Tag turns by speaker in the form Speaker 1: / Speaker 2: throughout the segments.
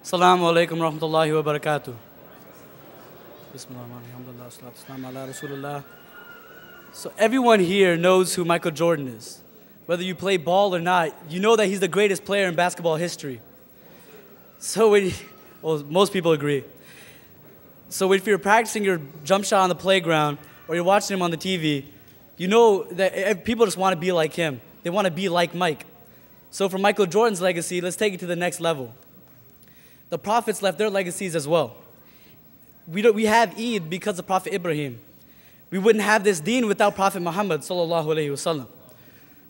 Speaker 1: Assalamu alaikum rahmatullahi wa barakatuh. Bismillah. So everyone here knows who Michael Jordan is. Whether you play ball or not, you know that he's the greatest player in basketball history. Most people agree. So if you're practicing your jump shot on the playground or you're watching him on the TV, you know that people just want to be like him. They want to be like Mike. So for Michael Jordan's legacy, let's take it to the next level. The prophets left their legacies as well. We have Eid because of Prophet Ibrahim. We wouldn't have this deen without Prophet Muhammad sallallahu alaihi wasallam.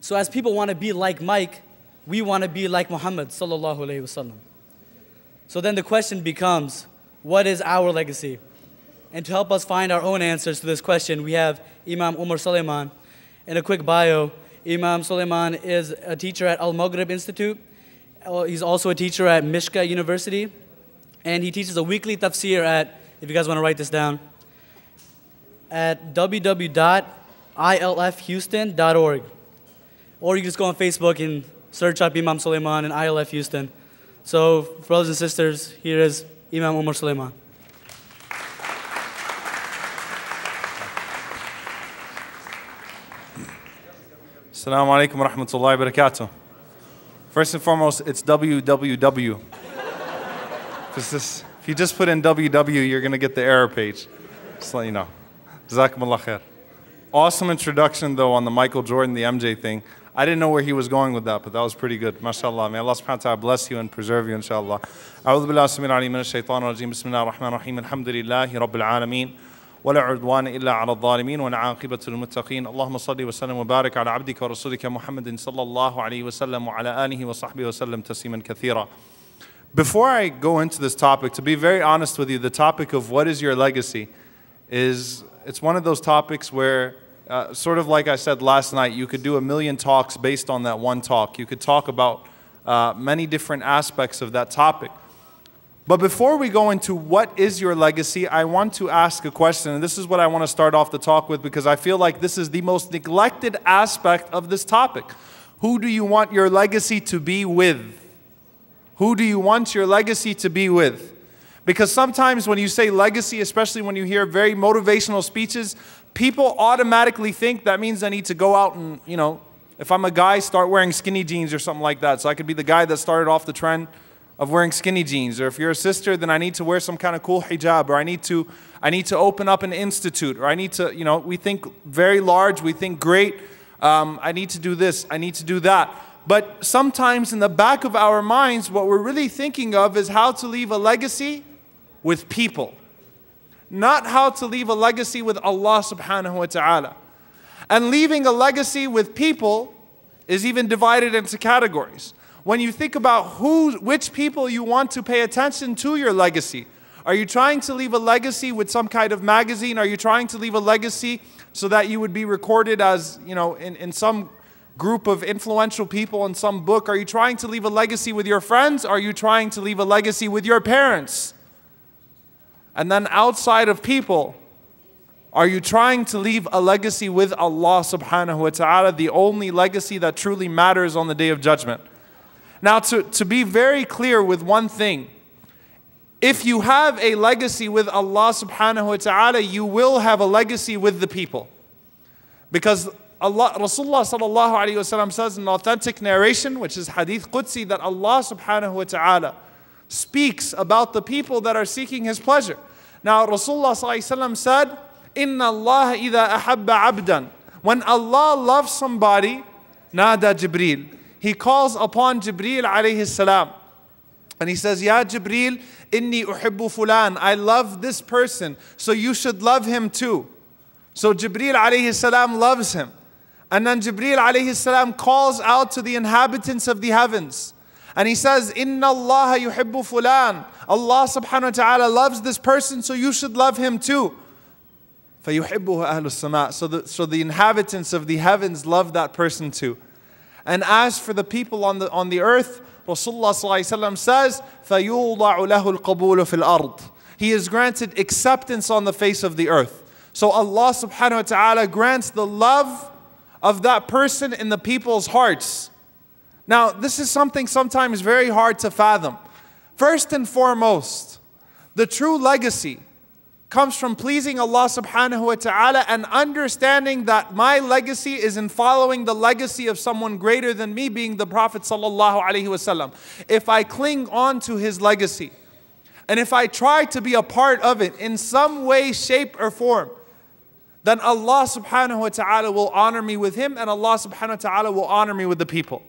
Speaker 1: So as people want to be like Mike, we want to be like Muhammad sallallahu alaihi wasallam. So then the question becomes, what is our legacy? And to help us find our own answers to this question, we have Imam Omar Suleiman. In a quick bio, Imam Suleiman is a teacher at Al-Maghrib Institute. He's also a teacher at Mishka University. And he teaches a weekly tafsir at, if you guys want to write this down, at www.ilfhouston.org. Or you can just go on Facebook and search up Imam Suleiman and ILF Houston. So, brothers and sisters, here is Imam Omar Suleiman.
Speaker 2: Assalamu alaikum wa rahmatullahi wa barakatuh. First and foremost, it's www. If you just put in www, you're going to get the error page. Just let you know. Jazakumullah khair. Awesome introduction, though, on the Michael Jordan, the MJ thing. I didn't know where he was going with that, but that was pretty good. MashaAllah. May Allah subhanahu wa ta'ala bless you and preserve you, inshallah. A'udhu billahi samir alim min ash-shaytan ar-rajim. Bismillah ar-Rahman ar-Rahim. Alhamdulillahi Rabbil Alameen. ولا عدوان إلا على الظالمين والعاقبة للمتقين اللهم صل وسلم وبارك على عبدك ورسولك محمد صلى الله عليه وسلم وعلى آله وصحبه وسلم تسليما كثيرا. Before I go into this topic, to be very honest with you, the topic of what is your legacy it's one of those topics where sort of like I said last night, you could do a million talks based on that one talk. You could talk about many different aspects of that topic. But before we go into what is your legacy, I want to ask a question, and this is what I want to start off the talk with because I feel like this is the most neglected aspect of this topic. Who do you want your legacy to be with? Who do you want your legacy to be with? Because sometimes when you say legacy, especially when you hear very motivational speeches, people automatically think that means I need to go out and, if I'm a guy, start wearing skinny jeans or something like that. So I could be the guy that started off the trend of wearing skinny jeans. Or if you're a sister, then I need to wear some kind of cool hijab. Or I need to open up an institute. Or I need to, we think very large, we think great. I need to do this, I need to do that. But sometimes in the back of our minds, what we're really thinking of is how to leave a legacy with people. Not how to leave a legacy with Allah subhanahu wa ta'ala. And leaving a legacy with people is even divided into categories. When you think about which people you want to pay attention to your legacy, are you trying to leave a legacy with some kind of magazine? Are you trying to leave a legacy so that you would be recorded as, in some group of influential people in some book? Are you trying to leave a legacy with your friends? Are you trying to leave a legacy with your parents? And then outside of people, are you trying to leave a legacy with Allah subhanahu wa ta'ala, the only legacy that truly matters on the Day of Judgment? Now, to be very clear with one thing, if you have a legacy with Allah subhanahu wa ta'ala, you will have a legacy with the people. Because Rasulullah sallallahu alayhi wa sallam says in an authentic narration, which is hadith Qudsi, that Allah subhanahu wa ta'ala speaks about the people that are seeking His pleasure. Now, Rasulullah sallallahu alayhi wa sallam said, Inna Allah idha ahabba abdan. When Allah loves somebody, nada Jibreel. He calls upon Jibreel alayhi salam. And he says, Ya Jibreel, inni uhibbu fulan. I love this person, so you should love him too. So Jibreel alayhi salam loves him. And then Jibreel alayhi salam calls out to the inhabitants of the heavens. And he says, Inna Allah yuhibbu fulan. Allah subhanahu wa ta'ala loves this person, so you should love him too. فَيُحِبُّهُ أَهْلُ السَّمَاءِ. So the inhabitants of the heavens love that person too. And as for the people on the earth, Rasulullah ﷺ says, فَيُوضَعُ لَهُ الْقَبُولُ فِي الْأَرْضِ. He is granted acceptance on the face of the earth. So Allah subhanahu wa ta'ala grants the love of that person in the people's hearts. Now, this is something sometimes very hard to fathom. First and foremost, the true legacy comes from pleasing Allah subhanahu wa ta'ala and understanding that my legacy is in following the legacy of someone greater than me, being the Prophet sallallahu alaihi wasallam. If I cling on to his legacy, and if I try to be a part of it in some way, shape, or form, then Allah subhanahu wa ta'ala will honor me with him, and Allah subhanahu wa ta'ala will honor me with the people.